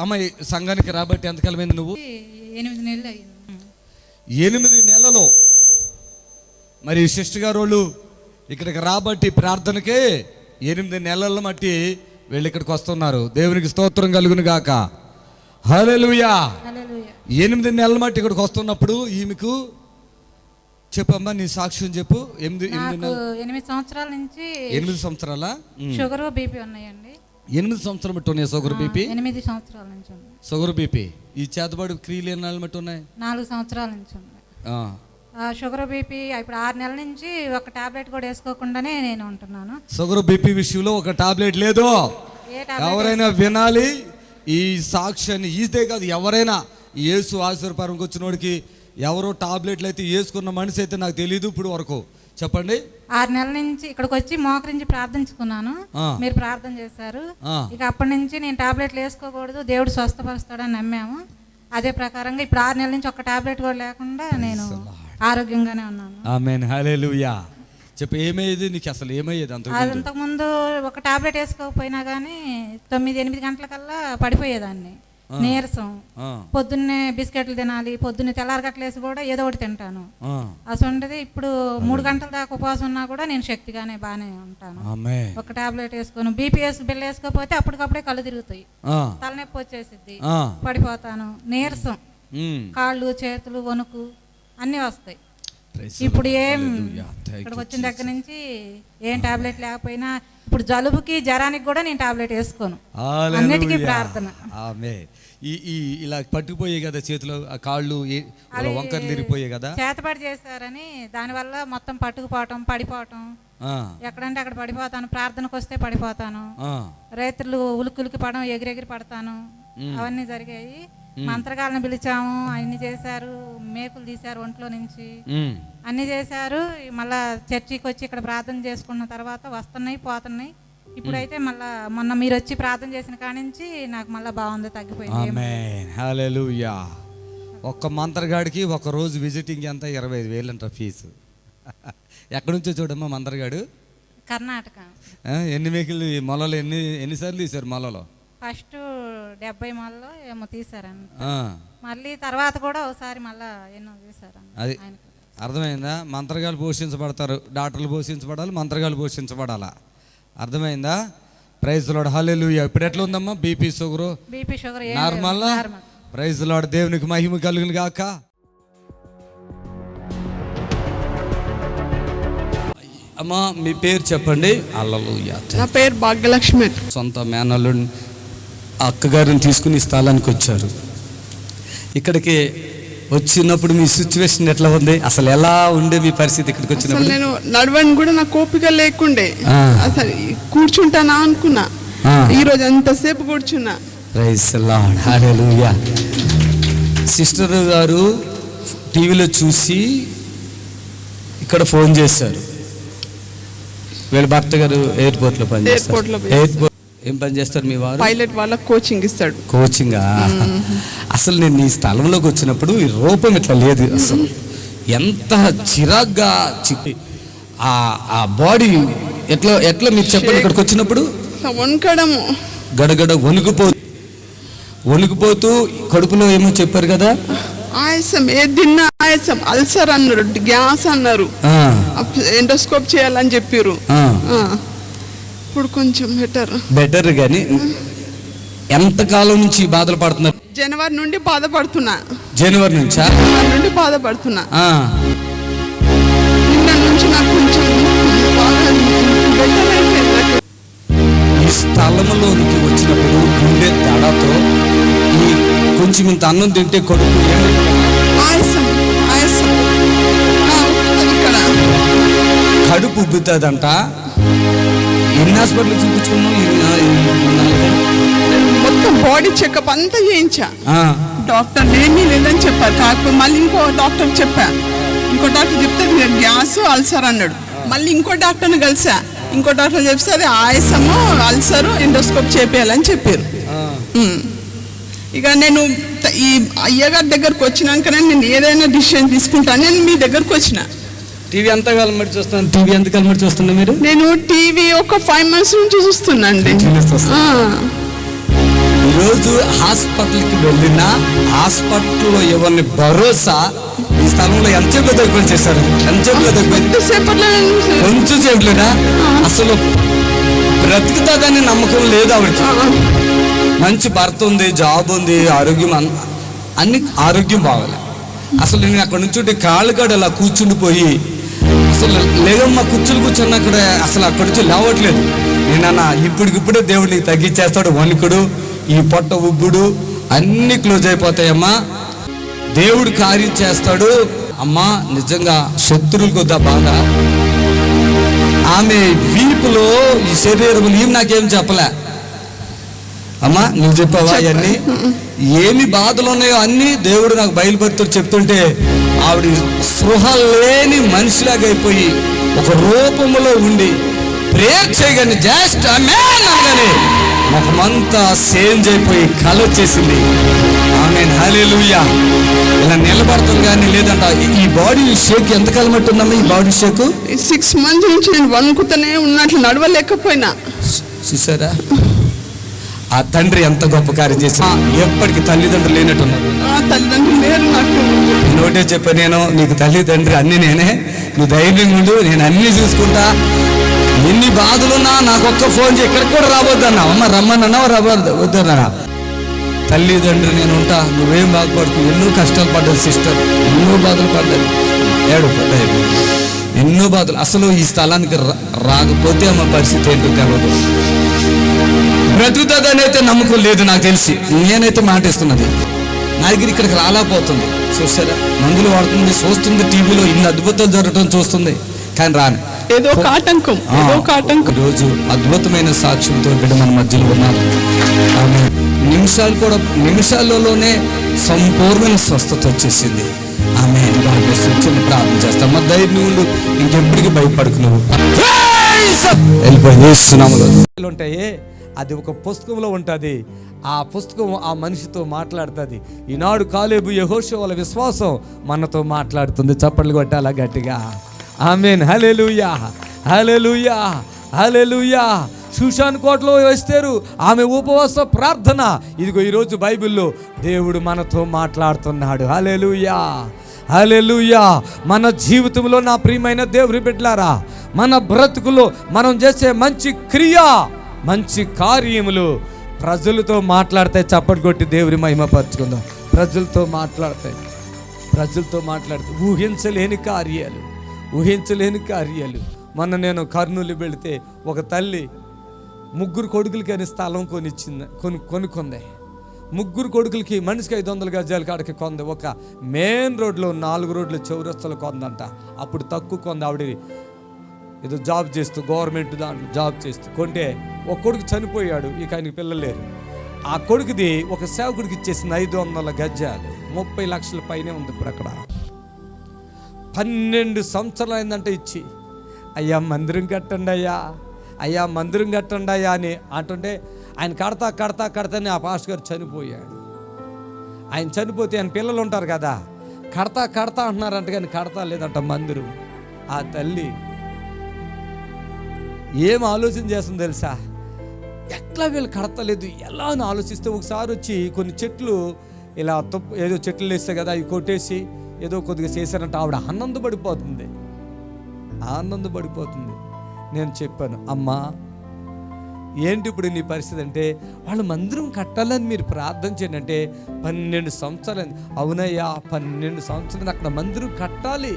అమ్మ సంఘానికి రాబట్టి ఎంతకాలమైంది నువ్వు? 8 నెలలు అయింది. 8 నెలలు. మరి సిస్టర్ గారు వాళ్ళు ఇక్కడికి రాబట్టి ప్రార్థనకే 8 నెలల మట్టి వీళ్ళు ఇక్కడికి వస్తున్నారు. దేవునికి స్తోత్రం కలుగును గాక. హల్లెలూయా. 8 నెలల మట్టి ఇక్కడికి వస్తున్నప్పుడు ఈమెకు చెప్పమ్మా నీ సాక్ష్యం చెప్పు. 8 సంవత్సరాల నుంచి 8 సంవత్సరాల షుగర్ బీపీ ఉన్నాయండి. 8 సంవత్సరాలు మట్టి ఉన్నాయి షుగర్ బీపీ. 8 సంవత్సరాల నుంచి ఉంది షుగర్ బీపీ. ఈ చేతబడి క్రియలు ఎన్నాళ్ళు మట్టి ఉన్నాయి? 4 సంవత్సరాల నుంచి ఉంది. షుగర్ బీపీ ఇప్పుడు 6 నెలల నుంచి ఒక టాబ్లెట్ కూడా వేసుకోకుండానే నేను ఉంటున్నాను. షుగర్ బీపీ విషయంలో ఒక టాబ్లెట్ లేదు. ఎవరైనా వినాలి ఈ సాక్ష్యాన్ని. ఇదే కాదు, ఎవరైనా యేసు ఆశీర్వాదంకి వచ్చినోడికి ఎవరో టాబ్లెట్లు అయితే వేసుకున్న మనిషి అయితే నాకు తెలియదు ఇప్పుడు వరకు. చెప్పండి. 6 నెలల నుంచి ఇక్కడికి వచ్చి మోకరించి ప్రార్థించుకున్నాను. మీరు ప్రార్థన చేశారు. ఇక అప్పటి నుంచి నేను టాబ్లెట్లు వేసుకోకూడదు, దేవుడు స్వస్థపరుస్తాడని నమ్మాము. అదే ప్రకారంగా ఇప్పుడు 6 నెలల నుంచి ఒక టాబ్లెట్ కూడా లేకుండా నేను ఆరోగ్యంగానే ఉన్నాను. ఆమేన్. హల్లెలూయా. చెప్పు, ఏమయ్యేది నీకు? అసలు ఏమయ్యేది? అంతకుముందు ఒక టాబ్లెట్ వేసుకోకపోయినా కానీ 9-8 గంటలకల్లా పడిపోయేదాన్ని. నీరసం. పొద్దున్నే బిస్కెట్లు తినాలి, పొద్దున్నే తెల్లారగట్లేసి కూడా ఏదో ఒకటి తింటాను. అసలు ఉండేది. ఇప్పుడు 3 గంటల దాకా ఉపవాసం ఉన్నా కూడా నేను శక్తిగానే బాగానే ఉంటాను. ఒక టాబ్లెట్ వేసుకోను. బీపీఎస్ బిల్ వేసుకోకపోతే అప్పటికప్పుడే కళ్ళు తిరుగుతాయి, తలనొప్పి వచ్చేసిద్ది, పడిపోతాను, నీరసం, కాళ్ళు చేతులు వణుకు అన్నీ వస్తాయి. ఇప్పుడు ఇక్కడికి వచ్చిన దగ్గర నుంచి ఏం టాబ్లెట్ లేకపోయినా ఇప్పుడు జలుబుకి జ్వరానికి కూడా నేను టాబ్లెట్ వేసుకోను. అన్నిటికీ ప్రార్థన. ఇలా పట్టుకుపోయే కదా చేతిలో, కాళ్ళు వంకర్లు తిరిగిపోయే కదా, చేతపడి చేశారని దానివల్ల మొత్తం పట్టుకుపోవటం, పడిపోవటం, ఎక్కడంటే అక్కడ పడిపోతాను. ప్రార్థనకు వస్తే పడిపోతాను, రైతులు ఉలికి పడడం, ఎగిరెగిరి పడతాను. అవన్నీ జరిగాయి. మంత్రగాళ్ళని పిలిచాము, అన్ని చేశారు, మేకులు తీశారు ఒంట్లో నుంచి, అన్ని చేశారు. మళ్ళా చర్చికి వచ్చి ఇక్కడ ప్రార్థన చేసుకున్న తర్వాత వస్తున్నాయి, పోతున్నాయి. ఇప్పుడైతే మళ్ళా మొన్న మీరు వచ్చి ప్రార్థన చేసిన కాడి నుంచి నాకు మళ్ళీ బాగుంది, తగ్గిపోయింది. ఆమేన్. హల్లెలూయా. ఒక్క మంత్రగాడికి ఒక రోజు విజిటింగ్ ఎంత? 25,000 అంట ఫీజు. ఎక్కడి నుంచో చూడమ్మా మంత్రగాడు? కర్ణాటక. ఎన్ని మేకులు మొలలో ఎన్నిసార్లు తీశారు? మొలలో ఫస్ట్ 70 మొలలో ఏమో తీసారండి. మళ్ళీ తర్వాత కూడా ఒకసారి మళ్ళా ఎన్నో తీసారు. అది అర్థమైందా? మంత్రగాళ్ళు పోషించబడతారు, డాక్టర్లు పోషించబడాలి, మంత్రగాళ్ళు పోషించబడాలా. అర్థమైందా? Praise Lord. హల్లెలూయా. ఇప్పుడు ఎట్లా ఉందమ్మా? BP sugar normal. Praise Lord. దేవునికి మహిమ కలుగును గాక. అమ్మా మీ పేరు చెప్పండి. హల్లెలూయా. నా పేరు భాగ్యలక్ష్మి. సొంత మేనల్లు అక్కగారిని తీసుకుని స్థలానికి వచ్చారు. ఇక్కడికి వచ్చినప్పుడు మీ సిచ్యువేషన్ ఎట్లా ఉంది? అసలు ఎలా ఉండే మీ పరిస్థితి ఇక్కడికి వచ్చినప్పుడు? నేను నడవని కూడా నాకు ఓపిక లేకుండే. అసలు కూర్చుంటానా అనుకున్నా, ఈరోజు ఎంతసేపు కూర్చున్నా. Praise Lord. హల్లెలూయా. సిస్టర్ గారు టీవీలో చూసి ఇక్కడ ఫోన్ చేశారు. వీళ్ళ భర్త గారు ఎయిర్పోర్ట్లో పనిచేస్తారు. ఏం పని చేస్తారు మీ వారు? పైలట్ వాళ్ళకి కోచింగ్ ఇస్తాడు. కోచింగా? అసలు నేను ఈ స్థలంలోకి వచ్చినప్పుడు ఈ రూపం ఇట్లా లేదు. అసలు ఎంత చిరాగ్గా ఆ బాడీ ఎట్లా ఎట్లా మీరు చెప్పండి. ఇక్కడికి వచ్చినప్పుడు వణకడము, గడగడ వణికిపోతూ కడుపులో ఏమో చెప్పారు కదా, ఆయాసం, ఏదిన్నా ఆయాసం, అల్సర్ అన్నారు, గ్యాస్ అన్నారు, ఎండోస్కోప్ చేయాలని చెప్పారు. ఇప్పుడు కొంచెం బెటర్. కానీ ఎంతకాలం నుంచి బాధలు పడుతున్నారు? జనవరి నుండి బాధపడుతున్నా. జనవరి నుండి బాధపడుతున్నా. నిన్న నుంచి నాకు కొంచెం బెటర్ అయిపోయింది. ఈ స్థలంలోనికి వచ్చినప్పుడు ఉండే తడతో ఈ కొంచెం ఇంత అన్నం తింటే కడుపు ఆయాసం ఇక్కడ కడుపు ఉబ్బుతుందంట. ఎన్ని హాస్పిటల్ చూపించుకున్నాం? మొత్తం బాడీ చెకప్ అంతా చేయించా. డాక్టర్ ఏమీ లేదని చెప్పారు. కాకపోతే మళ్ళీ ఇంకో డాక్టర్ చెప్పా. ఇంకో డాక్టర్ చెప్తే గ్యాస్, అల్సర్ అన్నాడు. మళ్ళీ ఇంకో డాక్టర్ని కలిసా. ఇంకో డాక్టర్ చెప్తే అది ఆయాసము, అల్సరు, ఎండోస్కోప్ చేపేయాలని చెప్పారు. ఇక నేను ఈ అయ్యగారి దగ్గరకు వచ్చినాకనే నేను ఏదైనా డిసిషన్ తీసుకుంటాను. నేను మీ దగ్గరకు వచ్చిన. టీవీ ఎంత కాలం చూస్తాను? టీవీ ఎంత కాలం చూస్తున్నా మీరు? నేను టీవీ ఒక 5 months నుంచి చూస్తున్నా అండి. ఈరోజు హాస్పిటల్కి వెళ్ళినా హాస్పిటల్లో ఇవ్వని భరోసా ఈ స్థలంలో ఎంతసేపు తగ్గిపోయి చేశారు. ఎంతసేపులో తగ్గిపోయింది, కొంచెం సేపులేనా అసలు బ్రతుకుతుందని నమ్మకం లేదు ఆవిడకి. మంచి భర్త ఉంది, జాబ్ ఉంది, ఆరోగ్యం అన్ని ఆరోగ్యం బాగాలి. అసలు నేను అక్కడ నుంచి కాళ్ళు కాడ అలా కూర్చుండిపోయి అసలు లేదమ్మా కూర్చుని అక్కడ అసలు అక్కడి నుంచి లేవట్లేదు. నేనన్నా ఇప్పటికిప్పుడే దేవుడిని తగ్గించేస్తాడు. వణుకుడు, ఈ పొట్ట ఉబ్బుడు అన్నీ క్లోజ్ అయిపోతాయమ్మా, దేవుడు కార్యం చేస్తాడు. అమ్మా నిజంగా శత్రువులు కొద్దా బాగా ఆమె వీపులో ఈ శరీరం ఏం నాకేం చెప్పలే. అమ్మా నువ్వు చెప్పావా అవన్నీ ఏమి బాధలు ఉన్నాయో అన్నీ దేవుడు నాకు బయలుపరుతూ చెప్తుంటే ఆవిడ స్పృహ లేని మనిషిలాగా అయిపోయి ఒక రూపంలో ఉండి ప్రేయర్ చేయగానే జస్ట్ ఆమేన్ అనగానే ముఖమంతా చేంజ్ అయిపోయి కళ వచ్చేసింది. ఆమేన్ హల్లెలూయా. ఇలా నిలబడతాం కానీ లేదంట. ఈ బాడీ షేక్ ఎంతకాలం ఉంటుందమ్మా? ఈ బాడీ షేక్ 6 months నుంచి నేను వణుకుతూనే ఉన్నట్లు, నడవలేకపోయినా. చూసారా ఆ తండ్రి ఎంత గొప్ప కార్యం చేసి. ఎప్పటికీ తల్లిదండ్రులు లేనట్టున్నారు. తల్లిదండ్రులు లేరు నాకు. నోటే చెప్పాను నేను, నీకు తల్లిదండ్రి అన్ని నేనే, నువ్వు ధైర్యంగా ఉండు, నేను అన్ని చూసుకుంటా. ఎన్ని బాధలున్నా నాకు ఒక్క ఫోన్ చేయి, ఇక్కడికి కూడా రావద్దన్నా. అమ్మ రమ్మన్నావు వద్దన్నా. తల్లిదండ్రి నేను ఉంటా, నువ్వేం బాధపడుతు. ఎన్నో కష్టాలు పడ్డది సిస్టర్, ఎన్నో బాధలు పడ్డది, పడ్డాయి ఎన్నో బాధలు. అసలు ఈ స్థలానికి రాకపోతే అమ్మ పరిస్థితి ఏంటో తెలియదు. బ్రతుకుతుందని అయితే నమ్మకం లేదు నాకు తెలిసి. నేనైతే మాటిస్తున్నది నా దగ్గర ఇక్కడికి రాలేకపోతుంది. చూసారా మందులు వాడుతుంది, చూస్తుంది, టీవీలో ఇన్ని అద్భుతాలు జరగడం చూస్తుంది, కానీ రాను. ఏదో ఒక ఆటంకం. రోజు అద్భుతమైన సాక్ష్యంతో బిడ్డ మన మధ్యలో ఉన్నారు. ఆమె నిమిషాలలోనే సంపూర్ణమైన స్వస్థత వచ్చేసింది. ఆమె ప్రార్థన చేస్తాం. మా ధైర్యం ఉండు, ఇంకెప్పటికీ భయపడకు. నువ్వు వెళ్ళిపోయి ఉంటాయి. అది ఒక పుస్తకంలో ఉంటుంది. ఆ పుస్తకం ఆ మనిషితో మాట్లాడుతుంది. ఈనాడు కాలేబు యెహోషువల విశ్వాసం మనతో మాట్లాడుతుంది. చప్పట్లు కొట్టాలా గట్టిగా. ఆమేన్ హల్లెలూయా హల్లెలూయా హల్లెలూయా. షూషాను కోటలో వేస్తారు ఆమె ఉపవాస ప్రార్థన. ఇదిగో ఈరోజు బైబిల్లో దేవుడు మనతో మాట్లాడుతున్నాడు. హల్లెలూయా హల్లెలూయా. మన జీవితంలో నా ప్రియమైన దేవుని బిడ్డలారా, మన బ్రతుకులో మనం చేసే మంచి క్రియ, మంచి కార్యములు ప్రజలతో మాట్లాడతాయి. చప్పటి కొట్టి దేవుని మహిమపరచుకుందాం. ప్రజలతో మాట్లాడతాయి. ఊహించలేని కార్యాలు. మొన్న నేను కర్నూలు వెళితే ఒక తల్లి 3 కొడుకులకి స్థలం కొనుక్కుంది. 3 కొడుకులకి మనిషికి 500 గజాల కాడికి కొంది. ఒక మెయిన్ రోడ్లో 4 రోడ్లు చౌరస్తలు కొందంట. అప్పుడు తక్కువ కొంది. ఆవిడ ఏదో జాబ్ చేస్తూ గవర్నమెంట్ దాంట్లో జాబ్ చేస్తూ కొంటే ఒక కొడుకు చనిపోయాడు. ఇక ఆయనకి పిల్లలు లేరు. ఆ కొడుకుది ఒక సేవకుడికి ఇచ్చేసింది 500 గజాలు, 30 లక్షల పైనే ఉంది. ఇప్పుడు అక్కడ 12 సంవత్సరాలు అయిందంటే ఇచ్చి, అయ్యా మందిరం కట్టండి అయ్యా అని అంటుంటే ఆయన కడతానే ఆ పాస్టర్ గారు చనిపోయాడు. ఆయన చనిపోతే ఆయన పిల్లలు ఉంటారు కదా, కడతా అంటున్నారంట, కానీ కడతా లేదంట మందిరం. ఆ తల్లి ఏం ఆలోచన చేస్తుందో తెలుసా? ఎట్లా వీళ్ళు కడతలేదు ఎలా అని ఆలోచిస్తే ఒకసారి వచ్చి కొన్ని చెట్లు ఇలా ఏదో చెట్లు వేస్తాయి కదా, అవి కొట్టేసి ఏదో కొద్దిగా చేశారంట. ఆవిడ ఆనందపడిపోతుంది. నేను చెప్పాను, అమ్మా ఏంటి ఇప్పుడు నీ పరిస్థితి అంటే, వాళ్ళు మందిరం కట్టాలని మీరు ప్రార్థన చేయండి అంటే 12 సంవత్సరాలు. అవునయ్యా 12 సంవత్సరాలు అక్కడ మందిరం కట్టాలి,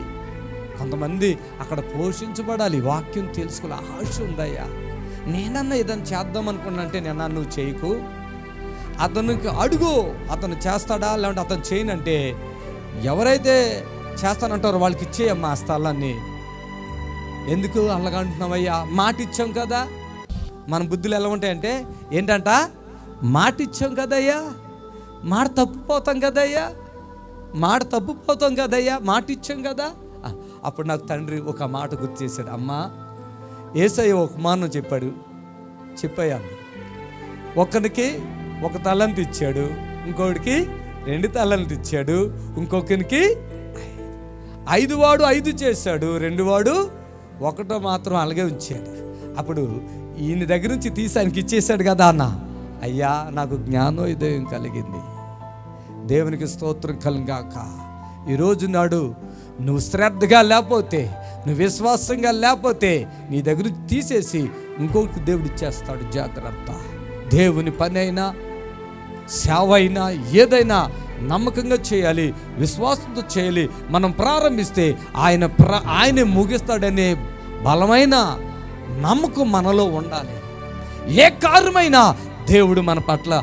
కొంతమంది అక్కడ పోషించబడాలి, వాక్యం తెలుసుకోవాలి, ఆశ ఉందయ్యా. నేనన్నా ఏదైనా చేద్దాం అనుకున్నా అంటే నేనా నువ్వు చేయకు, అతనికి అడుగు, అతను చేస్తాడా లేదంటే అతను చేయనంటే ఎవరైతే చేస్తానంటారో వాళ్ళకి ఇచ్చేయమ్మా ఆ స్థలాన్ని. ఎందుకు అలాగా అంటున్నావయ్యా? మాట ఇచ్చాం కదా. మన బుద్ధులు ఎలా ఉంటాయంటే ఏంటంట, మాట ఇచ్చాం కదయ్యా, మాట తప్పిపోతాం కదయ్యా, మాట ఇచ్చాం కదా. అప్పుడు నాకు తండ్రి ఒక మాట గుర్తు చేశాడు. అమ్మా యేసయ్య ఒక మానం చెప్పాయా, ఒకరికి 1 తలంతు ఇచ్చాడు, ఇంకొకడికి 2 తలంతు ఇచ్చాడు, ఇంకొకరికి 5 వాడు 5 చేశాడు, 2 వాడు 1 మాత్రం అలాగే ఉంచాడు. అప్పుడు ఈయన దగ్గర నుంచి తీసి ఆయనకి ఇచ్చేసాడు కదా అన్న. అయ్యా నాకు జ్ఞానోదయం కలిగింది, దేవునికి స్తోత్రం కలుగాక. ఈరోజు నాడు నువ్వు శ్రద్ధగా లేకపోతే, నువ్వు విశ్వాసంగా లేకపోతే నీ దగ్గర తీసేసి ఇంకొకటి దేవుడు ఇచ్చేస్తాడు. జాగ్రత్త. దేవుని పని అయినా సేవ అయినా ఏదైనా నమ్మకంగా చేయాలి, విశ్వాసంతో చేయాలి. మనం ప్రారంభిస్తే ఆయనే ముగిస్తాడనే బలమైన నమ్మకం మనలో ఉండాలి. ఏ కార్యమైనా దేవుడు మన పట్ల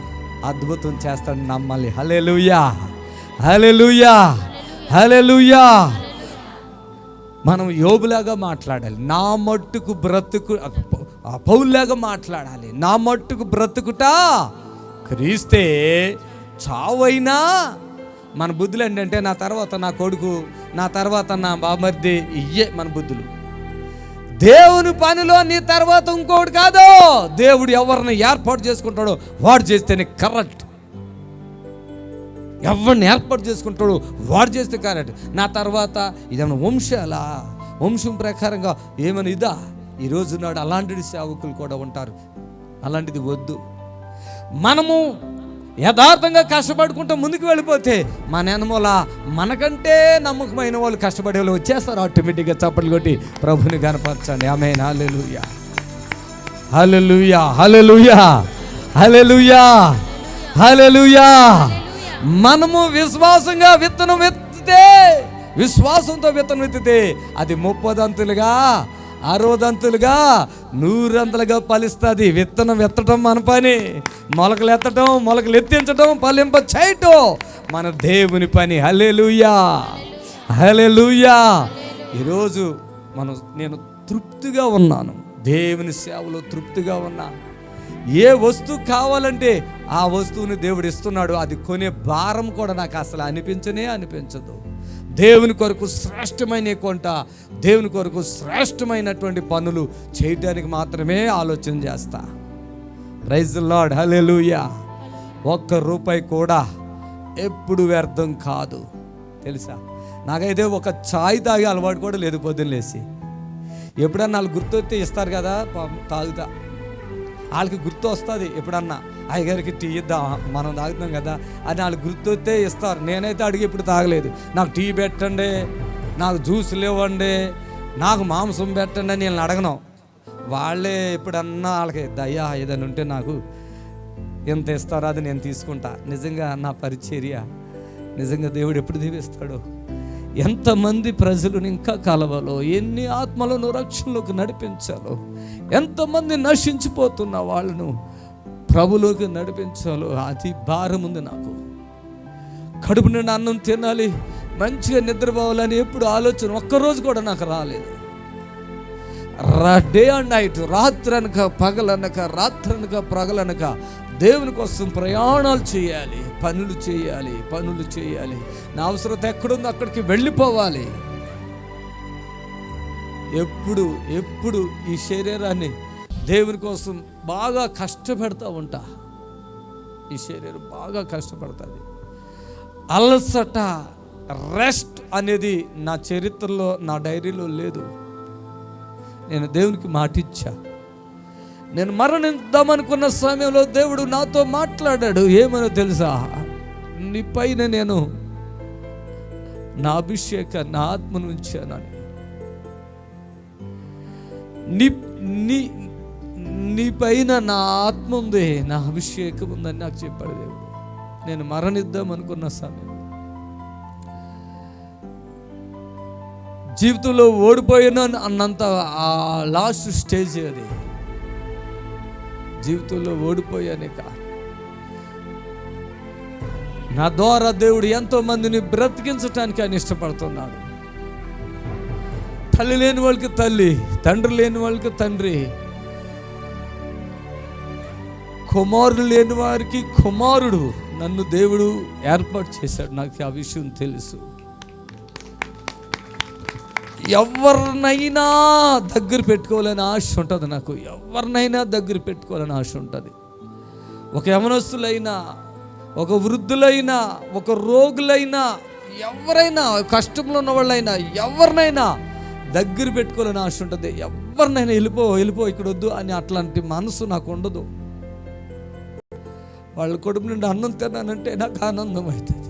అద్భుతం చేస్తాడని నమ్మాలి. హల్లెలూయా, హల్లెలూయా, హల్లెలూయా. మనం యోబులాగా మాట్లాడాలి. నా మట్టుకు బ్రతుకు, పౌలులాగా మాట్లాడాలి. నా మట్టుకు బ్రతుకుట క్రీస్తే, చావైనా మన బుద్ధులు ఏంటంటే నా తర్వాత నా కొడుకు, నా తర్వాత నా బామర్ది, ఇయ్యే మన బుద్ధులు. దేవుని పనిలో నీ తర్వాత ఇంకోటి కాదు. దేవుడు ఎవరిని ఏర్పాటు చేసుకుంటాడో వాడు చేస్తేనే కరెక్ట్. ఎవరిని ఏర్పాటు చేసుకుంటాడో వాడు చేస్తే కరెక్ట్. నా తర్వాత ఇదేమన్నా వంశం ప్రకారంగా ఏమైనా ఇదా? ఈరోజు నాడు అలాంటి సేవకులు కూడా ఉంటారు. అలాంటిది వద్దు. మనము యథార్థంగా కష్టపడుకుంటూ ముందుకు వెళ్ళిపోతే మన ఎనమూల మనకంటే నమ్మకమైన వాళ్ళు కష్టపడే వాళ్ళు వచ్చేస్తారు ఆటోమేటిక్గా. చప్పట్లు కొట్టి ప్రభుని కనపరచండి. ఆమేన్. హల్లెలూయా, హల్లెలూయా, హల్లెలూయా, హల్లెలూయా, హల్లెలూయా. మనము విశ్వాసంగా విత్తనం విత్తితే, విశ్వాసంతో విత్తనం విత్తితే అది 30 అంతులుగా, 60 అంతులుగా, 100 అంతులుగా ఫలిస్తుంది. విత్తనం ఎత్తడం మన పని, మొలకలు ఎత్తడం, మొలకలు ఎత్తించడం, ఫలింప చేయటం మన దేవుని పని. హల్లెలూయా, హల్లెలూయా. ఈరోజు నేను తృప్తిగా ఉన్నాను, దేవుని సేవలో తృప్తిగా ఉన్నాను. ఏ వస్తువు కావాలంటే ఆ వస్తువుని దేవుడు ఇస్తున్నాడు. అది కొనే భారం కూడా నాకు అసలు అనిపించదు. దేవుని కొరకు శ్రేష్టమైన కొంట, దేవుని కొరకు శ్రేష్టమైనటువంటి పనులు చేయడానికి మాత్రమే ఆలోచన చేస్తా. ప్రైజ్ ది లార్డ్, హల్లెలూయా. 1 రూపాయి కూడా ఎప్పుడు వ్యర్థం కాదు. తెలుసా, నాకైతే ఒక ఛాయ్ తాగే అలవాటు కూడా లేదు. పొద్దున్న లేచి ఎప్పుడన్నా వాళ్ళు గుర్తొస్తే ఇస్తారు కదా, తాగుతా. వాళ్ళకి గుర్తు వస్తుంది. ఎప్పుడన్నా అయ్యగారికి టీ ఇద్దాం, మనం తాగుతాం కదా అని వాళ్ళకి గుర్తొస్తే ఇస్తారు. నేనైతే అడిగి ఇప్పుడు తాగలేదు. నాకు టీ పెట్టండి, నాకు జ్యూసులు ఇవ్వండి, నాకు మాంసం పెట్టండి అని నేను అడగను. వాళ్ళే ఎప్పుడన్నా వాళ్ళకి దయ్యా ఏదైనా ఉంటే నాకు ఎంత ఇస్తారో అది నేను తీసుకుంటా. నిజంగా నా పరిచర్య నిజంగా దేవుడు ఎప్పుడు దీవిస్తాడో. ఎంతమంది ప్రజలను ఇంకా కలవాలో, ఎన్ని ఆత్మలను రక్షణలోకి నడిపించాలో, ఎంతమంది నశించిపోతున్న వాళ్ళను ప్రభులోకి నడిపించాలో అది భారం ఉంది నాకు. కడుపు నిండా అన్నం తినాలి, మంచిగా నిద్రపోవాలని ఎప్పుడు ఆలోచన ఒక్కరోజు కూడా నాకు రాలేదు. డే అండ్ నైట్, రాత్రనక పగలనక, రాత్రనక పగలనక దేవుని కోసం ప్రయాణాలు చేయాలి, పనులు చేయాలి. నా అవసరత ఎక్కడుందో అక్కడికి వెళ్ళిపోవాలి. ఎప్పుడు ఈ శరీరాన్ని దేవుని కోసం బాగా కష్టపెడతా ఉంటా. ఈ శరీరం బాగా కష్టపడుతుంది. అలసట, రెస్ట్ అనేది నా చరిత్రలో, నా డైరీలో లేదు. నేను దేవునికి మాటిచ్చా. నేను మరణిద్దామనుకున్న సమయంలో దేవుడు నాతో మాట్లాడాడు. ఏమనో తెలుసా? నీ పైన నేను నా అభిషేక, నా ఆత్మను ఉంచానని. నీ పైన నా ఆత్మ ఉంది, నా అభిషేకం ఉందని నాకు చెప్పాడు దేవుడు. నేను మరణిద్దాం అనుకున్న సమయం, జీవితంలో ఓడిపోయాను అన్నంత ఆ లాస్ట్ స్టేజ్ అది. జీవితంలో ఓడిపోయానే కా, నా ద్వారా దేవుడు ఎంతో మందిని బ్రతికించటానికి ఆయన ఇష్టపడుతున్నాడు. తల్లి లేని వాళ్ళకి తల్లి, తండ్రి లేని వాళ్ళకి తండ్రి, కుమారుడు లేని వారికి కుమారుడు నన్ను దేవుడు ఏర్పాటు చేశాడు. నాకు ఆ విషయం తెలుసు. ఎవరినైనా దగ్గర పెట్టుకోవాలని ఆశ ఉంటుంది నాకు. ఎవరినైనా దగ్గర పెట్టుకోవాలని ఆశ ఉంటుంది. ఒక యవనస్తులైనా, ఒక వృద్ధులైనా, ఒక రోగులైనా, ఎవరైనా, కష్టంలో ఉన్న వాళ్ళైనా, ఎవరినైనా దగ్గర పెట్టుకోవాలని ఆశ ఉంటుంది. ఎవరినైనా వెళ్ళిపో ఇక్కడ వద్దు అని అట్లాంటి మనసు నాకు ఉండదు. వాళ్ళ కడుపు నుండి అన్నం తిన్నానంటే నాకు ఆనందం అవుతుంది.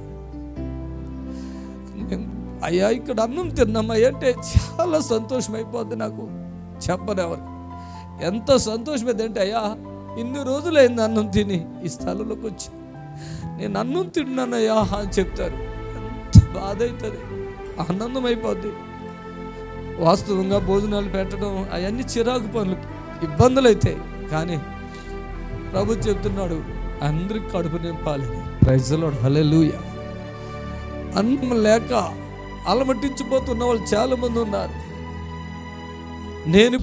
అయ్యా ఇక్కడ అన్నం తిన్నామయ్యా అంటే చాలా సంతోషం అయిపోద్ది. నాకు చెప్పను ఎవరికి ఎంత సంతోషమైంది అంటే, అయ్యా ఇన్ని రోజులైంది అన్నం తిని ఈ స్థలంలోకి వచ్చి నేను అన్నం తిన్నానయ్యా అని చెప్తారు. ఎంత బాధ అవుతుంది, ఆనందం అయిపోద్ది. వాస్తవంగా భోజనాలు పెట్టడం అవన్నీ చిరాకు పనులు, ఇబ్బందులు అవుతాయి. కానీ ప్రభు చెప్తున్నాడు అందరికి కడుపు నింపాలని. ప్రైజ్ ది లార్డ్, హల్లెలూయా. అన్నం లేక అలమటించిపోతున్న వాళ్ళు చాలామంది ఉన్నారు. నేను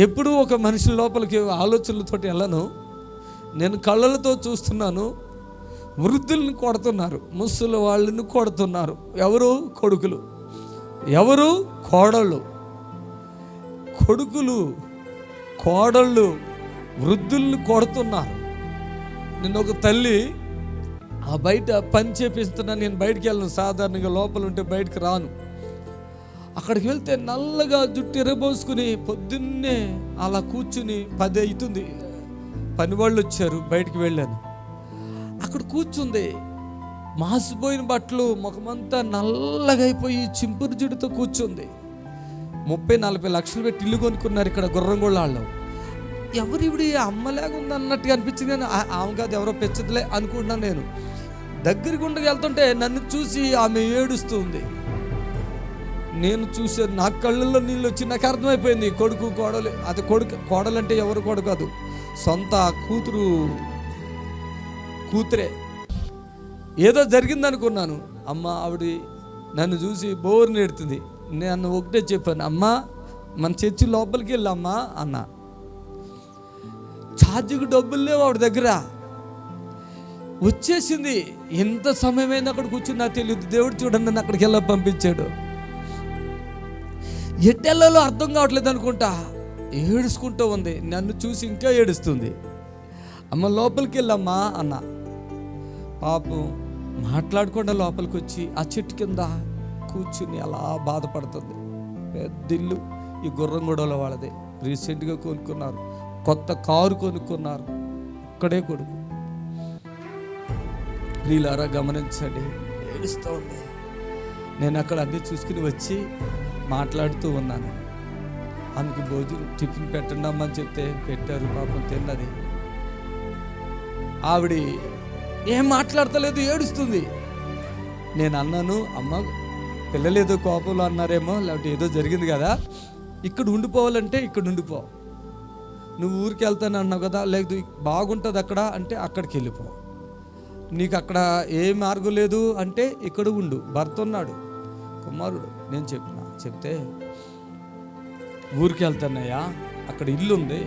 ఎప్పుడు ఒక మనిషి లోపలికి ఆలోచనలతోటి వెళ్ళను. నేను కళ్ళలతో చూస్తున్నాను. వృద్ధుల్ని కొడుతున్నారు, ముసలి వాళ్ళని కొడుతున్నారు. ఎవరు? కొడుకులు. ఎవరు? కోడళ్ళు. కొడుకులు కోడళ్ళు వృద్ధుల్ని కొడుతున్నారు. నిన్న ఒక తల్లి ఆ బయట పని చేపిస్తున్నాను, నేను బయటికి వెళ్ళను, సాధారణంగా లోపల ఉంటే బయటకు రాను. అక్కడికి వెళ్తే నల్లగా జుట్టు ఎరబోసుకుని పొద్దున్నే అలా కూర్చుని 10 అవుతుంది, పని వాళ్ళు వచ్చారు, బయటికి వెళ్ళాను. అక్కడ కూర్చుంది, మాసిపోయిన బట్టలు, ముఖమంతా నల్లగా అయిపోయి చింపురు జుట్టుతో కూర్చుంది. 30-40 లక్షలు పెట్టి ఇల్లు కొనుక్కున్నారు ఇక్కడ గుర్రంగొళ్ళాళ్ళు. ఎవరు ఇవిడి అమ్మలాగా ఉంది అన్నట్టుగా అనిపించింది. కానీ ఆమె కాదు, ఎవరో పెచ్చదులే అనుకుంటున్నాను. నేను దగ్గర గుండెకి వెళ్తుంటే నన్ను చూసి ఆమె ఏడుస్తుంది. నేను చూసాను, నా కళ్ళల్లో నీళ్ళు వచ్చి నాకు అర్థమైపోయింది. కొడుకు కోడలు, అది కోడలంటే ఎవరు కొడుకు కాదు, సొంత కూతురే. ఏదో జరిగింది అనుకున్నాను. అమ్మ ఆవిడ నన్ను చూసి బోరు నేడుతుంది. నేను ఒకటే చెప్పాను, అమ్మా మన చర్చి లోపలికి వెళ్ళమ్మా అన్న. ఛార్జీకి డబ్బులు లేవు ఆవిడ దగ్గర. వచ్చేసింది. ఎంత సమయమైంది అక్కడ కూర్చుని నాకు తెలియదు. దేవుడు చూడండి నన్ను అక్కడికి వెళ్ళా పంపించాడు. ఎట్టెళ్ళలో అర్థం కావట్లేదు అనుకుంటా. ఏడుచుకుంటూ ఉంది, నన్ను చూసి ఇంకా ఏడుస్తుంది. అమ్మ లోపలికి వెళ్ళమ్మా అన్న. పాపం మాట్లాడకుండా లోపలికి వచ్చి ఆ చెట్టు కింద కూర్చుని అలా బాధపడుతుంది. పెద్ద ఇల్లు ఈ గుర్రంగూడలో వాళ్ళదే. రీసెంట్గా కొనుక్కున్నారు, కొత్త కారు కొనుక్కున్నారు. ఒక్కడే కొడుకు. వీళ్ళారా గమనించండి, ఏడుస్తూ ఉంది. నేను అక్కడ అన్నీ చూసుకుని వచ్చి మాట్లాడుతూ ఉన్నాను. ఆమెకి భోజనం టిఫిన్ పెట్టండి అమ్మని చెప్తే పెట్టారు. పాపం తిన్నది. ఆవిడ ఏం మాట్లాడతలేదు, ఏడుస్తుంది. నేను అన్నాను, అమ్మ పిల్లలు ఏదో కోపంలో అన్నారేమో, లేకపోతే ఏదో జరిగింది కదా, ఇక్కడ ఉండిపోవాలంటే ఇక్కడ ఉండిపో. నువ్వు ఊరికి వెళ్తాను అన్నావు కదా, లేదు బాగుంటుంది అక్కడ అంటే అక్కడికి వెళ్ళిపో. నీకు అక్కడ ఏ మార్గం లేదు అంటే ఇక్కడ ఉండు. భర్త ఉన్నాడు, కుమారుడు. నేను చెప్తే ఊరికి వెళ్తానయ్యా, అక్కడ ఇల్లు ఉంది,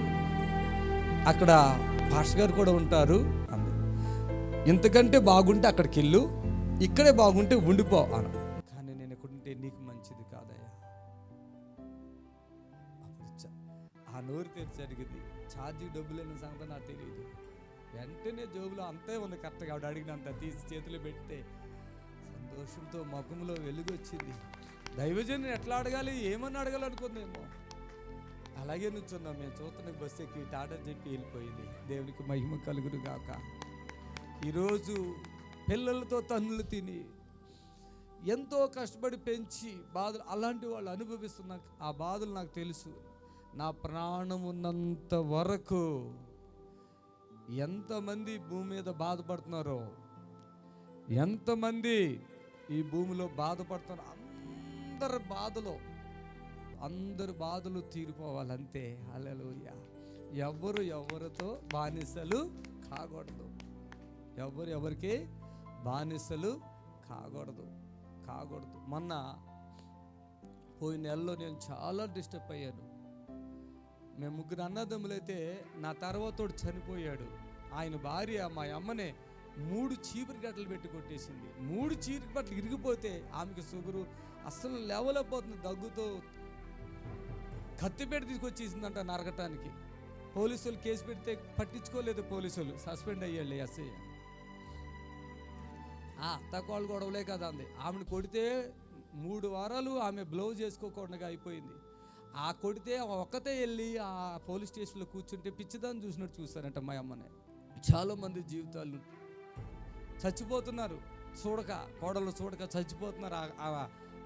అక్కడ పాస్టర్ గారు కూడా ఉంటారు అంది. ఇంతకంటే బాగుంటే అక్కడికి వెళ్ళు, ఇక్కడే బాగుంటే ఉండిపో అన్న. కానీ నేను ఎక్కడుంటే నీకు మంచిది కాదయ్యా. ఆ నోరు తెరిచి జరిగింది. ఛార్జీ డబ్బులైన సంగతి నాకు తెలియదు. వెంటనే జోబులో అంతే ఉంది కరెక్ట్గా. ఆవిడ అడిగినంత తీసి చేతులు పెడితే సంతోషంతో ముఖంలో వెలుగు వచ్చింది. దైవజన్ ఎట్లా అడగాలి, ఏమని అడగాలనుకుందేమో. అలాగే నుంచున్నాం మేము. చూస్తున్న బస్సు ఎక్కి టాటా చెప్పి వెళ్ళిపోయింది. దేవునికి మహిమ కలుగును గాక. ఈరోజు పిల్లలతో తన్నులు తిని ఎంతో కష్టపడి పెంచి బాధలు, అలాంటి వాళ్ళు అనుభవిస్తున్న ఆ బాధలు నాకు తెలుసు. నా ప్రాణం ఉన్నంత వరకు ఎంతమంది భూమి మీద బాధపడుతున్నారో, ఎంతమంది ఈ భూమిలో బాధపడుతున్నారు, అందరు బాధలు తీరిపోవాలంతే. హల్లెలూయా. ఎవరితో బానిసలు కాకూడదు. ఎవరికి బానిసలు కాకూడదు. మొన్న పోయిన నెలలో నేను చాలా డిస్టర్బ్ అయ్యాను. మేము 3 అన్నదమ్ములైతే నా తర్వాతోడు చనిపోయాడు. ఆయన భార్య మా అమ్మనే 3 చీపురు గట్టలు పెట్టి కొట్టేసింది. 3 చీపురు గట్టలు ఇరిగిపోతే ఆమెకు షుగరు అస్సలు లేవలేకపోతుంది. దగ్గుతో కత్తిపేట తీసుకొచ్చేసిందంట నరకటానికి. పోలీసులు కేసు పెడితే పట్టించుకోలేదు. పోలీసులు సస్పెండ్ అయ్యాళ్ళు. ఎస్ఐ అత్తకోళ్ళు గొడవలే కదా అంది. ఆమెను కొడితే 3 వారాలు ఆమె బ్లౌజ్ వేసుకోకుండా అయిపోయింది. ఆ కొడితే ఒక్కతే వెళ్ళి ఆ పోలీస్ స్టేషన్లో కూర్చుంటే పిచ్చిదాన్ని చూసినట్టు చూస్తారంట మా అమ్మని. చాలామంది జీవితాలు చచ్చిపోతున్నారు, కోడలు చూడక చచ్చిపోతున్నారు.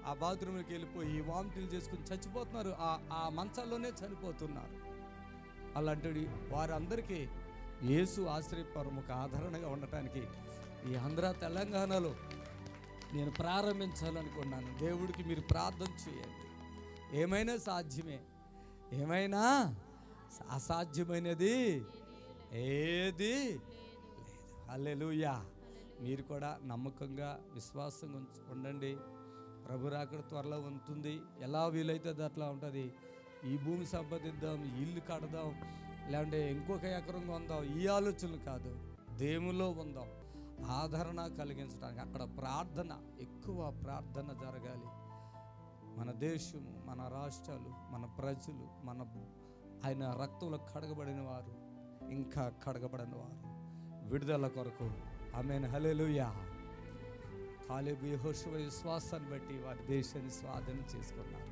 ఆ బాత్రూమ్కి వెళ్ళిపోయి వామిటింగ్ చేసుకుని చచ్చిపోతున్నారు, ఆ మంచాల్లోనే చనిపోతున్నారు. అలాంటి వారందరికీ యేసు ఆశ్రయపురం ఒక ఆదరణగా ఉండటానికి ఈ ఆంధ్ర తెలంగాణలో నేను ప్రారంభించాలనుకున్నాను. దేవుడికి మీరు ప్రార్థన చేయండి. ఏమైనా సాధ్యమే, ఏమైనా అసాధ్యమైనది ఏది లేదు. హల్లెలూయా. మీరు కూడా నమ్మకంగా విశ్వాసంగా ఉండండి. ప్రభు రాకడ త్వరలో ఉంటుంది. ఎలా వీలైతే అట్లా ఉంటుంది. ఈ భూమి సంపాదిద్దాం, ఇల్లు కడదాం, లేదంటే ఇంకొక ఎకరం కొందాం, ఈ ఆలోచనలు కాదు. దేవుల్లో ఉందాం. ఆదరణ కలిగించడానికి అక్కడ ప్రార్థన, ఎక్కువ ప్రార్థన జరగాలి. మన దేశము, మన రాష్ట్రాలు, మన ప్రజలు, ఆయన రక్తంలో కడగబడిన వారు, ఇంకా కడగబడిన వారు విడుదల కొరకు. ఆమేన్. హల్లెలూయా. కాలేబు యెహోషువ విశ్వాసాన్ని బట్టి వారి దేశాన్ని స్వాధీనం చేసుకున్నారు.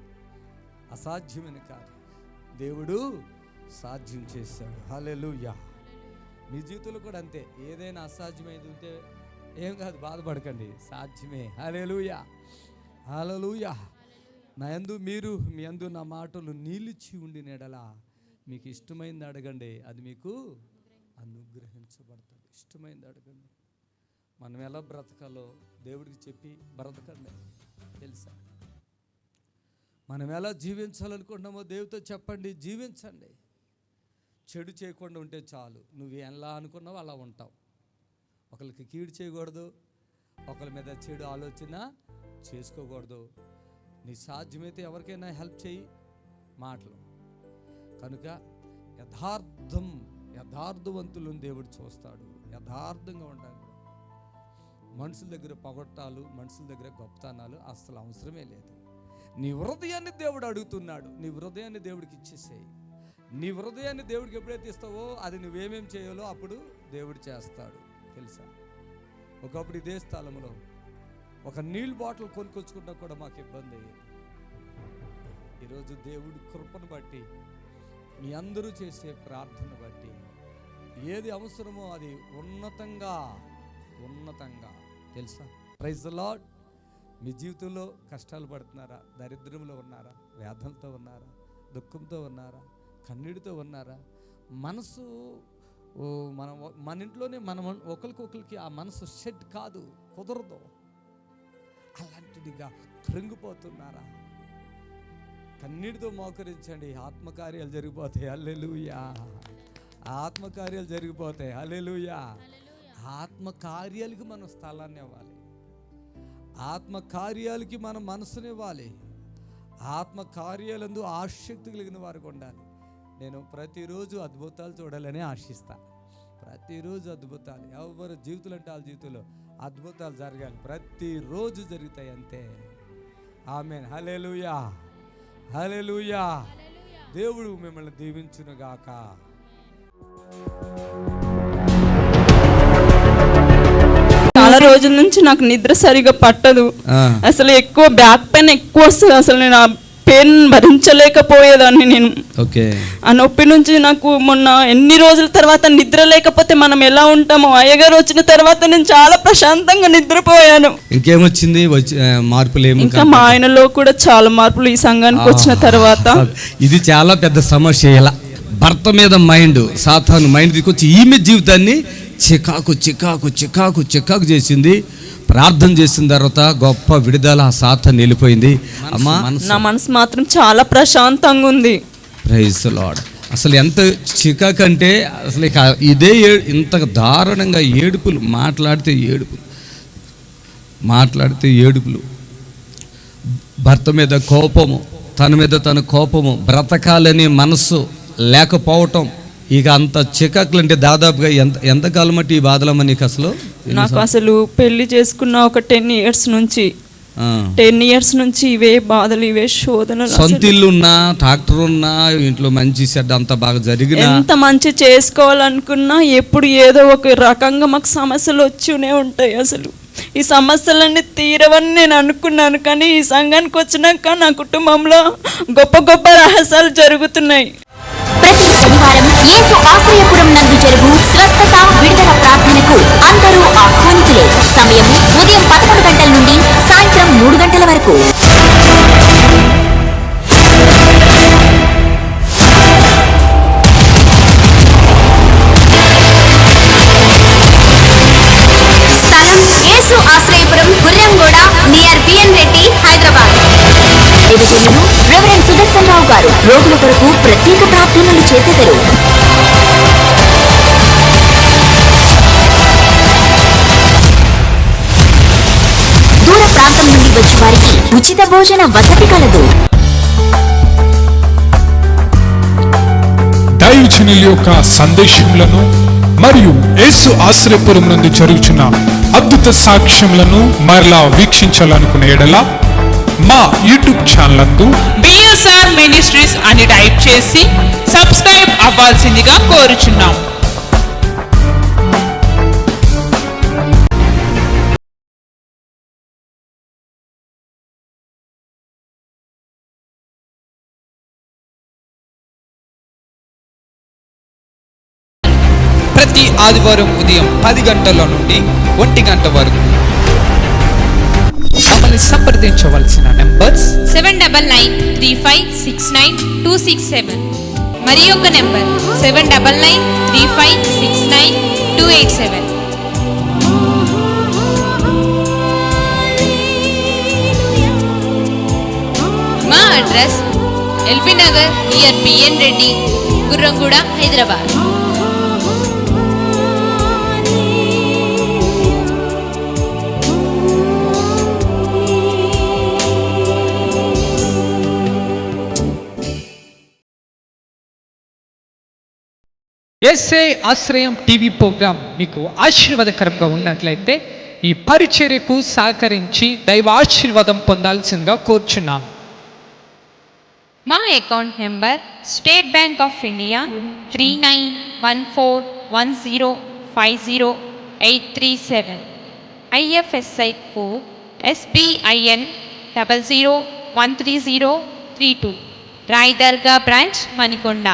అసాధ్యమైన కాదు, దేవుడు సాధ్యం చేశాడు. హల్లెలూయా. మీ జీవితంలో కూడా అంతే. ఏదైనా అసాధ్యమైనది ఉంటే ఏం కాదు, బాధపడకండి, సాధ్యమే. హల్లెలూయా. హల్లెలూయా. నా యందు మీరు, మీ యందు నా మాటలు నిలిచి ఉండిన యెడల మీకు ఇష్టమైంది అడగండి, అది మీకు అనుగ్రహించబడుతుంది. ఇష్టమైంది అడగండి. మనం ఎలా బ్రతకాలో దేవుడికి చెప్పి బ్రతకండి. తెలుసా? మనం ఎలా జీవించాలనుకుంటున్నామో దేవుడితో చెప్పండి, జీవించండి. చెడు చేయకుండా ఉంటే చాలు. నువ్వు ఎలా అనుకున్నావో అలా ఉంటావు. ఒకరికి కీడు చేయకూడదు, ఒకరి మీద చెడు ఆలోచన చేసుకోకూడదు. నీ సాధ్యమైతే ఎవరికైనా హెల్ప్ చేయి. మాటలు కనుక యథార్థవంతులను దేవుడు చూస్తాడు. యథార్థంగా ఉండాలి. మనుషుల దగ్గర పొగట్టాలు, మనుషుల దగ్గర గొప్పతనాలు అసలు అవసరమే లేదు. నీ హృదయాన్ని దేవుడు అడుగుతున్నాడు. నీ హృదయాన్ని దేవుడికి ఇచ్చేసేయి. నీ హృదయాన్ని దేవుడికి ఎప్పుడైతే ఇస్తావో అది నువ్వేమేం చేయాలో అప్పుడు దేవుడు చేస్తాడు. తెలుసా? ఒకప్పుడు ఇదే స్థలంలో ఒక నీళ్ళు బాటిల్ కొనుక్కొచ్చుకున్నా కూడా మాకు ఇబ్బంది అయ్యేది. ఈరోజు దేవుడి కృపను బట్టి, మీ అందరూ చేసే ప్రార్థన బట్టి ఏది అవసరమో అది ఉన్నతంగా తెలుసా? Praise the lord. మీ జీవితంలో కష్టాలు పడుతున్నారా? దరిద్రంలో ఉన్నారా? వేదనతో ఉన్నారా? దుఃఖంతో ఉన్నారా? కన్నీటితో ఉన్నారా? మనసు మన ఇంట్లోనే మనం ఒకరికొకరికి ఆ మనసు షెడ్ కాదు, కుదరదు. అలాంటిదిగా కృంగిపోతున్నారా? కన్నీటితో మోకరించండి. ఆత్మకార్యాలు జరిగిపోతాయి. హల్లెలూయా. ఆత్మకార్యాలు జరిగిపోతాయి. హల్లెలూయా. ఆత్మకార్యాలకి మనం స్థలాన్ని ఇవ్వాలి. ఆత్మకార్యాలకి మనం మనసునివ్వాలి. ఆత్మకార్యాలందు ఆసక్తి కలిగిన వారికి ఉండాలి. నేను ప్రతిరోజు అద్భుతాలు చూడాలని ఆశిస్తా. ప్రతిరోజు అద్భుతాలు, ఎవరి జీవితాలు అంటే వాళ్ళ జీవితంలో అద్భుతాలు జరగాలి. ప్రతిరోజు జరుగుతాయి అంతే. ఆమేన్. హల్లెలూయా. హల్లెలూయా. దేవుడు మిమ్మల్ని దీవించునుగాక. చాలా రోజుల నుంచి నాకు నిద్ర సరిగా పట్టదు. అసలు ఎక్కువ బ్యాక్ పెయిన్ ఎక్కువ వస్తుంది. అసలు నేను ఆ పెయిన్ భరించలేకపోయేదాన్ని. నేను ఆ నొప్పి నుంచి నాకు మొన్న ఎన్ని రోజుల తర్వాత నిద్ర లేకపోతే మనం ఎలా ఉంటామో, అయ్యగారు వచ్చిన తర్వాత నేను చాలా ప్రశాంతంగా నిద్రపోయాను. ఇంకేమొచ్చింది మార్పులు? ఇంకా మా ఆయనలో కూడా చాలా మార్పులు ఈ సంఘానికి వచ్చిన తర్వాత. ఇది చాలా పెద్ద సమస్య. ఇలా భర్త మీద మైండ్, సాతాను మైండ్ తీసుకొచ్చి ఈమె జీవితాన్ని చికాకు చేసింది. ప్రార్థన చేసిన తర్వాత గొప్ప విడుదల, ఆ సాతాను వెళ్ళిపోయింది. అమ్మా, నా మనసు మాత్రం చాలా ప్రశాంతంగా ఉంది. Praise the lord. అసలు ఎంత చికాకు అంటే అసలు ఇదే ఇంత దారుణంగా ఏడుపులు, మాట్లాడితే ఏడుపులు, భర్త మీద కోపము, తన మీద తన కోపము, బ్రతకాలని మనసు లేకపోవటం. ఇక అంత చికాకులు అంటే దాదాపుగా ఎంతకాలం ఈ బాధలమ్మ నీకు? అసలు నాకు అసలు పెళ్లి చేసుకున్న ఒక 10 ఇయర్స్ నుంచి ఇవే బాధలు, ఇవే శోధనలు. సొంత ఇల్లు ఉన్నా, ట్రాక్టర్ ఉన్నా, ఇంట్లో మంచి చెడ్డ అంత బాగా జరిగిన, ఎంత మంచి చేసుకోవాలనుకున్నా ఎప్పుడు ఏదో ఒక రకంగా మాకు సమస్యలు వచ్చూనే ఉంటాయి. అసలు ఈ సమస్యలన్నీ తీరవని నేను అనుకున్నాను, కానీ ఈ సంఘానికి వచ్చినాక నా కుటుంబంలో గొప్ప గొప్ప రహస్యాలు జరుగుతున్నాయి. ప్రతి శనివారం యేసు ఆశ్రయపురం నందు జరుగు స్వస్థత విడుదల ప్రార్థనకు అందరూ ఆహ్వానితులే. సమయము ఉదయం 11 గంటల నుండి సాయంత్రం 3 గంటల వరకు. స్థలం యేసు ఆశ్రయపురం, గుర్రంగూడ, నియర్ బిఎన్ రెడ్డి, హైదరాబాద్. దేవజనులు రెవరెండ్ సుదర్శన్ రావు గారు రోగుల కొరకు ప్రత్యేక ప్రార్థనలు చేసేదరు. దూర ప్రాంతం నుండి వచ్చే వారికి ఉచిత భోజన వసతి కలదు. దైవజనుల యొక్క సందేశములను మరియు యేసు ఆశ్రయపురం నందు జరుగుచున్న అద్భుత సాక్ష్యములను మరలా వీక్షించాలనుకునే ఎడల మా యూట్యూబ్ ఛానల్ నందు బిఎస్ఆర్ మినిస్ట్రీస్ అని టైప్ చేసి సబ్స్క్రైబ్ అవ్వాల్సిందిగా కోరుచున్నాం. ప్రతి ఆదివారం ఉదయం 10 గంటల నుండి 1 గంట వరకు. మమ్మల్ని సంప్రదించవలసిన నెంబర్స్ 7993569267 మరి ఒక నెంబర్ 7993569287. మా address LB Nagar near BN Reddy, Gurramguda, Hyderabad. Yese Ashrayam TV programme మీకు ఆశీర్వాదకరంగా ఉన్నట్లయితే ఈ పరిచర్యకు సహకరించి దైవ ఆశీర్వాదం పొందాల్సిందిగా కోరుచున్నాను. మా account number State Bank of India 391410508337. IFSI code SBIN 00130332. Rai Durga branch, Manikonda.